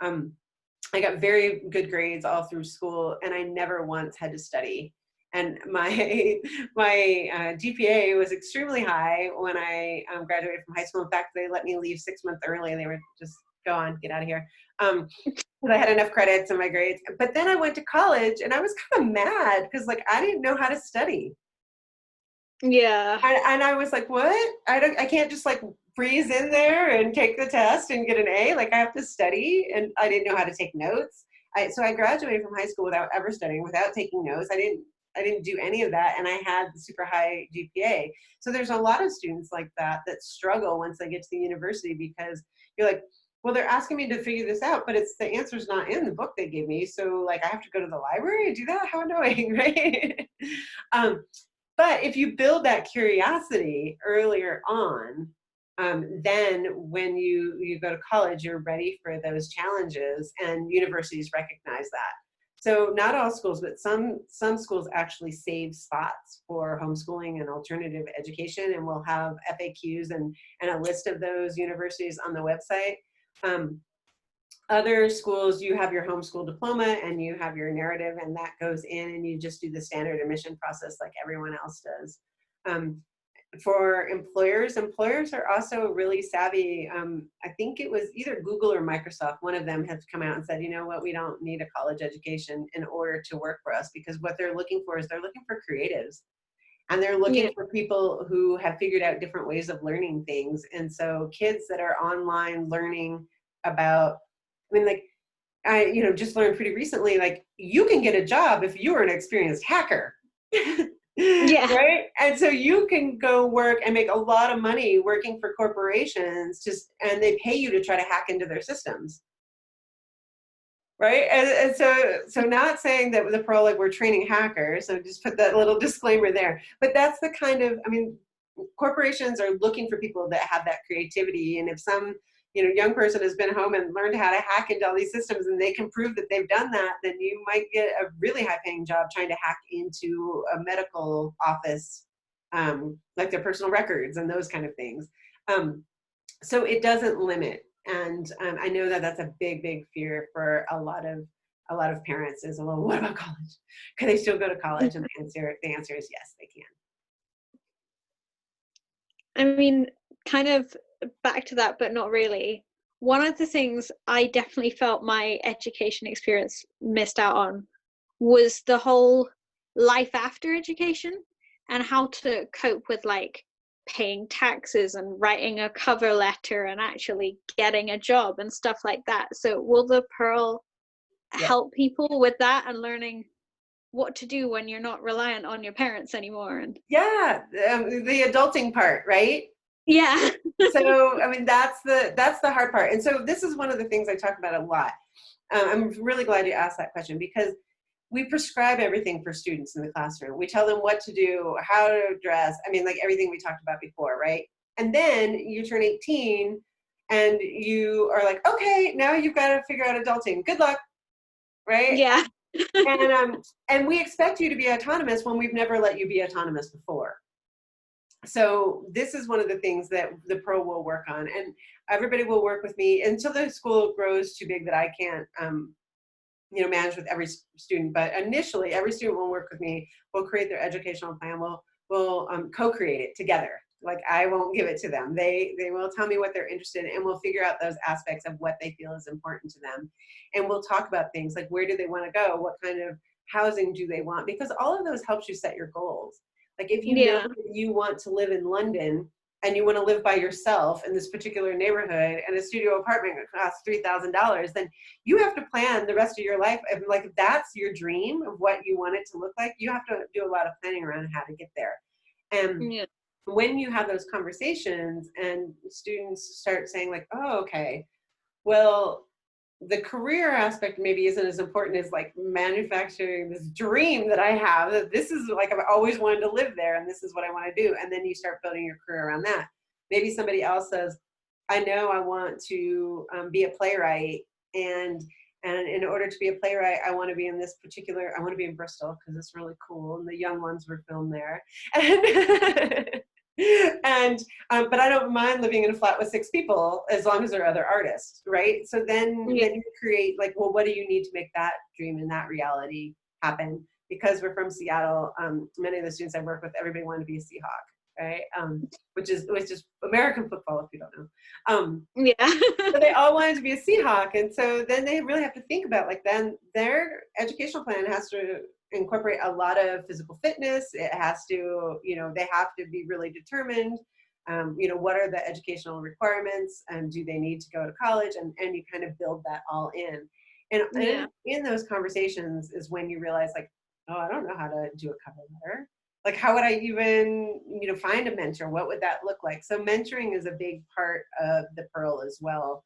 I got very good grades all through school, and I never once had to study. And my GPA was extremely high when I graduated from high school. In fact, they let me leave 6 months early. They were just, go on, get out of here. Because I had enough credits in my grades. But then I went to college, and I was kind of mad because like I didn't know how to study. Yeah. And I was like, what? I can't just like freeze in there and take the test and get an A. Like I have to study, and I didn't know how to take notes. So I graduated from high school without ever studying, without taking notes. I didn't do any of that, and I had the super high GPA. So there's a lot of students like that struggle once they get to the university because you're like, well, they're asking me to figure this out, but it's the answer's not in the book they gave me. So like I have to go to the library and do that? How annoying, right? But if you build that curiosity earlier on, then when you go to college, you're ready for those challenges, and universities recognize that. So not all schools, but some schools actually save spots for homeschooling and alternative education, and we'll have FAQs and a list of those universities on the website. Other schools, you have your homeschool diploma and you have your narrative, and that goes in and you just do the standard admission process like everyone else does. For employers are also really savvy. I think it was either Google or Microsoft, one of them has come out and said, you know what, we don't need a college education in order to work for us, because what they're looking for is they're looking for creatives. And they're looking for people who have figured out different ways of learning things. And so kids that are online learning about, I mean, like, I, you know, just learned pretty recently, like, you can get a job if you are an experienced hacker. Yeah. Right? And so you can go work and make a lot of money working for corporations, and they pay you to try to hack into their systems. Right? And so not saying that with the pro, like we're training hackers, so just put that little disclaimer there. But that's the kind of, I mean, corporations are looking for people that have that creativity. And if some, you know, young person has been home and learned how to hack into all these systems and they can prove that they've done that, then you might get a really high paying job trying to hack into a medical office, like their personal records and those kind of things. So it doesn't limit. And I know that that's a big, big fear for a lot of parents is, well, what about college? Can they still go to college? And the answer is yes, they can. I mean, kind of back to that, but not really. One of the things I definitely felt my education experience missed out on was the whole life after education and how to cope with like paying taxes and writing a cover letter and actually getting a job and stuff like that. So will the Pearl help people with that and learning what to do when you're not reliant on your parents anymore? And the adulting part, right? Yeah. So I mean, that's the hard part. And so this is one of the things I talk about a lot. I'm really glad you asked that question, because we prescribe everything for students in the classroom. We tell them what to do, how to dress. I mean, like everything we talked about before, right? And then you turn 18 and you are like, okay, now you've got to figure out adulting. Good luck, right? Yeah. And we expect you to be autonomous when we've never let you be autonomous before. So this is one of the things that the Pro will work on, and everybody will work with me until the school grows too big that I can't, manage with every student. But initially, every student will work with me. We'll create their educational plan. We'll co-create it together. Like I won't give it to them. They will tell me what they're interested in, and we'll figure out those aspects of what they feel is important to them. And we'll talk about things like, where do they want to go? What kind of housing do they want? Because all of those helps you set your goals. Like if you know that you want to live in London and you want to live by yourself in this particular neighborhood and a studio apartment costs $3,000, then you have to plan the rest of your life. And like if that's your dream of what you want it to look like, you have to do a lot of planning around how to get there. And when you have those conversations and students start saying like, oh, okay, well, the career aspect maybe isn't as important as like manufacturing this dream that I have, that this is like, I've always wanted to live there and this is what I want to do. And then you start building your career around that. Maybe somebody else says, I know I want to be a playwright, and in order to be a playwright, I want to be in this particular, I want to be in Bristol because it's really cool and the young ones were filmed there. And but I don't mind living in a flat with 6 people as long as there are other artists, right? So then you create like, well, what do you need to make that dream and that reality happen? Because we're from Seattle, many of the students I work with, everybody wanted to be a Seahawk, right? Which is American football, if you don't know. Yeah. So they all wanted to be a Seahawk, and so then they really have to think about like, then their educational plan has to incorporate a lot of physical fitness. It has to, they have to be really determined. What are the educational requirements, and do they need to go to college? And you kind of build that all in. And in those conversations is when you realize like, oh, I don't know how to do a cover letter. Like, how would I even, find a mentor? What would that look like? So mentoring is a big part of the Pearl as well.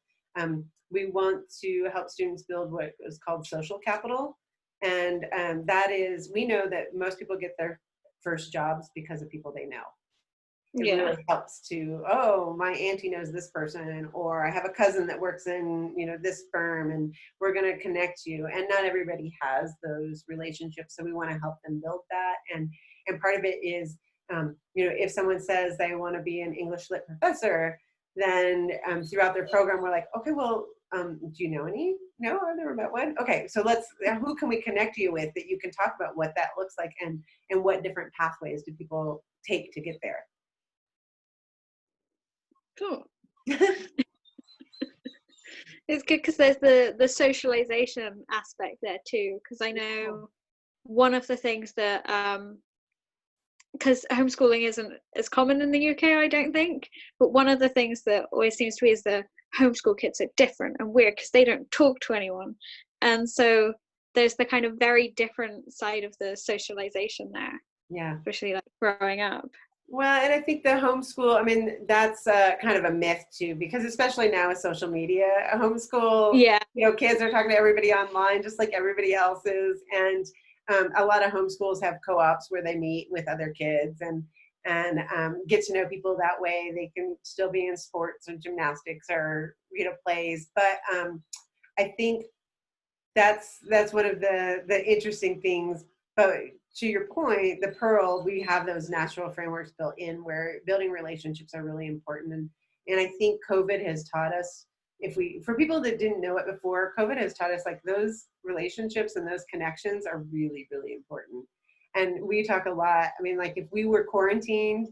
We want to help students build what is called social capital. And that is, we know that most people get their first jobs because of people they know. It really helps to, oh, my auntie knows this person, or I have a cousin that works in, this firm, and we're going to connect you. And not everybody has those relationships, so we want to help them build that. And part of it is, if someone says they want to be an English lit professor, then throughout their program, we're like, okay, well, do you know any? No, I've never met one. Okay, so who can we connect you with that you can talk about what that looks like, and what different pathways do people take to get there? Cool. It's good because there's the socialization aspect there too, because I know one of the things that because homeschooling isn't as common in the UK, I don't think, but one of the things that always seems to be is the homeschool kids are different and weird because they don't talk to anyone, and so there's the kind of very different side of the socialization there, especially like growing up. Well, and I think the homeschool, I mean, that's kind of a myth too, because especially now with social media, a homeschool, kids are talking to everybody online just like everybody else is. And a lot of homeschools have co-ops where they meet with other kids and get to know people that way. They can still be in sports or gymnastics or, plays. But I think that's one of the interesting things. But to your point, the Pearl, we have those natural frameworks built in where building relationships are really important. And I think COVID has taught us, for people that didn't know it before, COVID has taught us like those relationships and those connections are really, really important. And we talk a lot. I mean, like if we were quarantined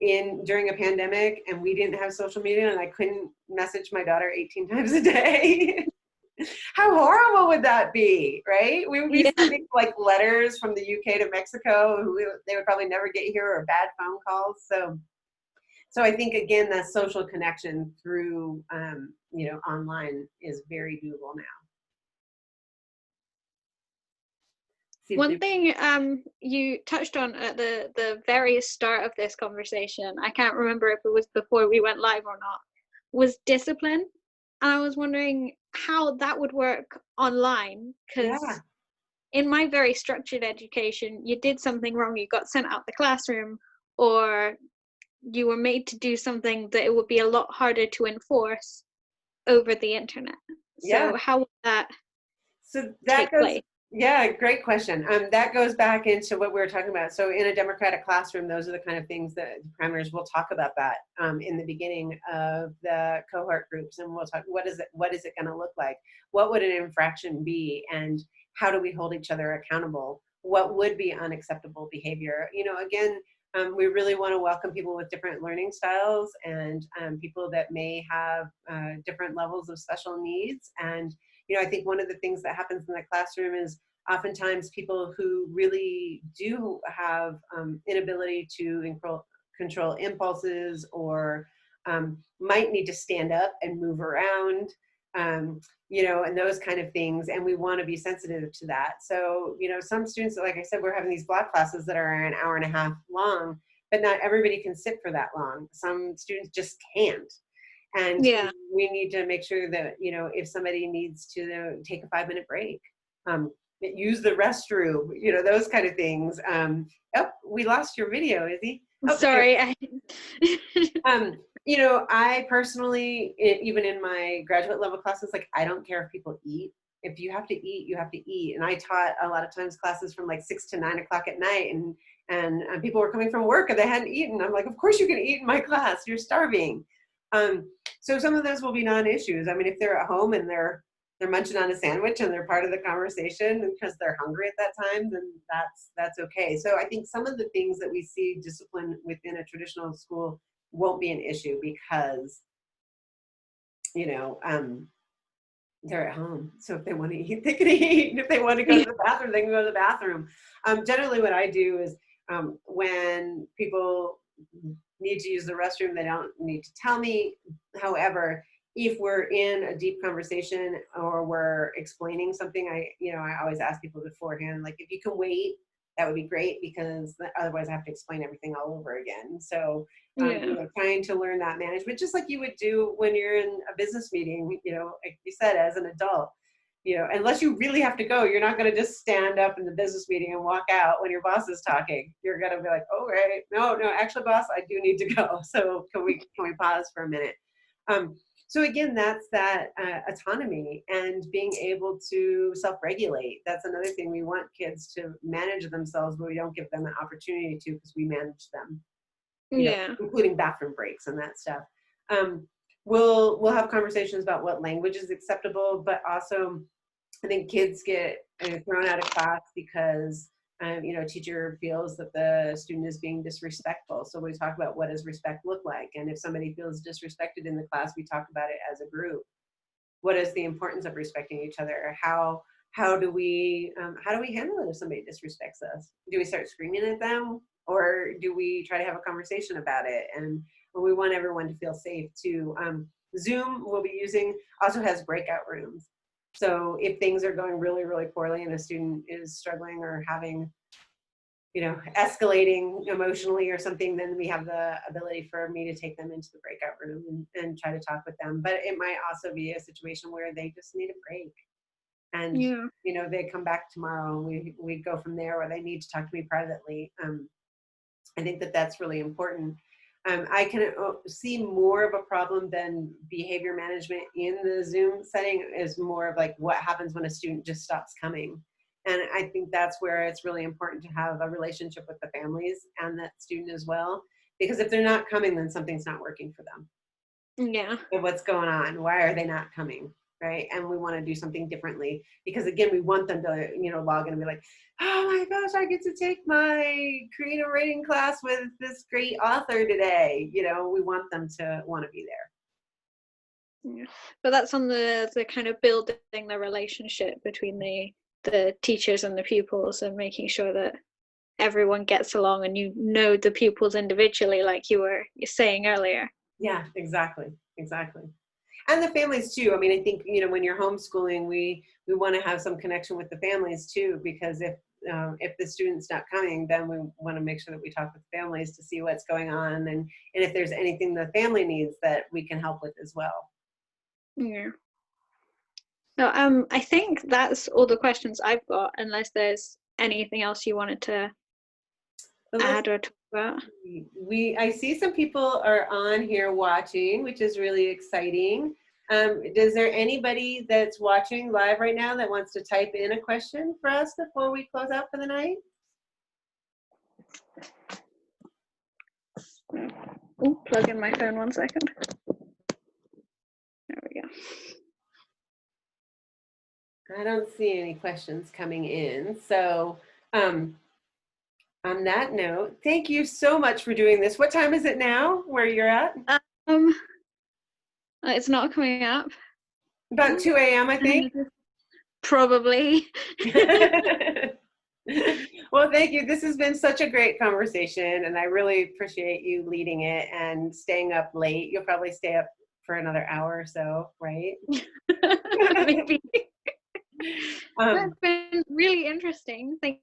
during a pandemic and we didn't have social media and I couldn't message my daughter 18 times a day, how horrible would that be, right? We would be sending like letters from the UK to Mexico. They would probably never get here, or bad phone calls. So I think again, that social connection through online is very doable now. One thing you touched on at the very start of this conversation, I can't remember if it was before we went live or not, was discipline. And I was wondering how that would work online, because in my very structured education, you did something wrong, you got sent out the classroom, or you were made to do something that it would be a lot harder to enforce over the internet. So how would that take place? Yeah, great question. That goes back into what we were talking about. So in a democratic classroom, those are the kind of things that parameters, we'll talk about that in the beginning of the cohort groups. And we'll talk, what is it going to look like? What would an infraction be? And how do we hold each other accountable? What would be unacceptable behavior? Again, we really want to welcome people with different learning styles and people that may have different levels of special needs. And I think one of the things that happens in the classroom is oftentimes people who really do have inability to control impulses, or might need to stand up and move around, and those kind of things. And we want to be sensitive to that. So, some students, like I said, we're having these block classes that are an hour and a half long. but not everybody can sit for that long. Some students just can't. And Yeah. we need to make sure that, you know, if somebody needs to take a 5-minute break, use the restroom, you know, those kind of things. Oh, we lost your video, Izzie. Oh, sorry. you know, I personally, even in my graduate level classes, like, I don't care if people eat. If you have to eat, you have to eat. And I taught a lot of times classes from like 6 to 9 o'clock at night, and people were coming from work and they hadn't eaten. I'm like, of course you can eat in my class. You're starving. So some of those will be non-issues. I mean, if they're at home and they're munching on a sandwich and they're part of the conversation because they're hungry at that time, then that's okay. So I think some of the things that we see discipline within a traditional school won't be an issue because, you know, they're at home. So if they want to eat, they can eat. And if they want to go to the bathroom, they can go to the bathroom. Generally what I do is when people need to use the restroom, they don't need to tell me. However, if we're in a deep conversation or we're explaining something, I always ask people beforehand, like, if you can wait, that would be great, because otherwise I have to explain everything all over again. So, you know, trying to learn that management, just like you would do when you're in a business meeting, you know, like you said, as an adult, you know, unless you really have to go, you're not going to just stand up in the business meeting and walk out when your boss is talking. You're going to be like, oh, right. No, actually, boss, I do need to go. So can we pause for a minute? So again, that's that autonomy and being able to self-regulate. That's another thing. We want kids to manage themselves, but we don't give them an opportunity to, because we manage them, you know, including bathroom breaks and that stuff. We'll have conversations about what language is acceptable, but also I think kids get thrown out of class because you know, a teacher feels that the student is being disrespectful. So we talk about, what does respect look like? And if somebody feels disrespected in the class, we talk about it as a group. What is the importance of respecting each other? How do we handle it if somebody disrespects us? Do we start screaming at them, or do we try to have a conversation about it? And we want everyone to feel safe too. Zoom we'll be using also has breakout rooms. So if things are going really, really poorly and a student is struggling or having, you know, escalating emotionally or something, then we have the ability for me to take them into the breakout room and try to talk with them. But it might also be a situation where they just need a break. And, you know, they come back tomorrow and we go from there, or they need to talk to me privately. I think that's really important. I can see more of a problem than behavior management in the Zoom setting is more of like what happens when a student just stops coming. And I think that's where it's really important to have a relationship with the families and that student as well. Because if they're not coming, then something's not working for them. Yeah. So what's going on? Why are they not coming? Right? And we want to do something differently, because again, we want them to, you know, log in and be like, oh my gosh, I get to take my creative writing class with this great author today. You know, we want them to want to be there. Yeah. But that's on the kind of building the relationship between the teachers and the pupils, and making sure that everyone gets along and you know the pupils individually, like you were saying earlier. Yeah, exactly. And the families too. I mean, I think, you know, when you're homeschooling, we want to have some connection with the families too, because if the student's not coming, then we want to make sure that we talk with families to see what's going on, and if there's anything the family needs that we can help with as well. Yeah. No, I think that's all the questions I've got, unless there's anything else you wanted to add or talk about. I see some people are on here watching, which is really exciting. Is there anybody that's watching live right now that wants to type in a question for us before we close out for the night? Oh, plug in my phone 1 second. There we go. I don't see any questions coming in. So on that note, thank you so much for doing this. What time is it now where you're at? It's not coming up. About 2 a.m. I think. Probably. Well, thank you. This has been such a great conversation, and I really appreciate you leading it and staying up late. You'll probably stay up for another hour or so, right? Maybe. That's been really interesting. Thank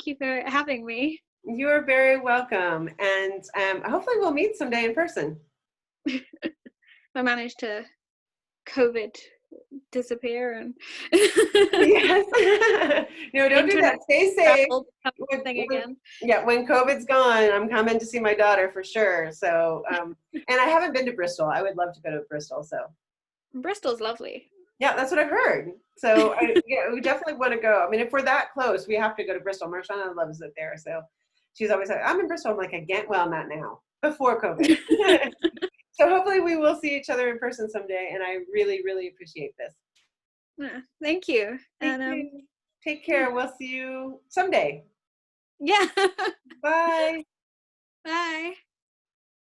you for having me. You are very welcome. And hopefully we'll meet someday in person. I managed to COVID disappear and Yes. No, don't do that. internet Stay safe. travel become a thing again. Yeah, when COVID's gone, I'm coming to see my daughter for sure. So, and I haven't been to Bristol. I would love to go to Bristol. So, Bristol's lovely. yeah, that's what I've heard. So, yeah, we definitely want to go. I mean, if we're that close, we have to go to Bristol. Marshana loves it there. So, she's always like, I'm in Bristol. I'm like, again, well, not now, before COVID. So, hopefully, we will see each other in person someday. And I really, really appreciate this. Yeah, thank you. Thank you. Take care. We'll see you someday. Yeah. Bye. Bye.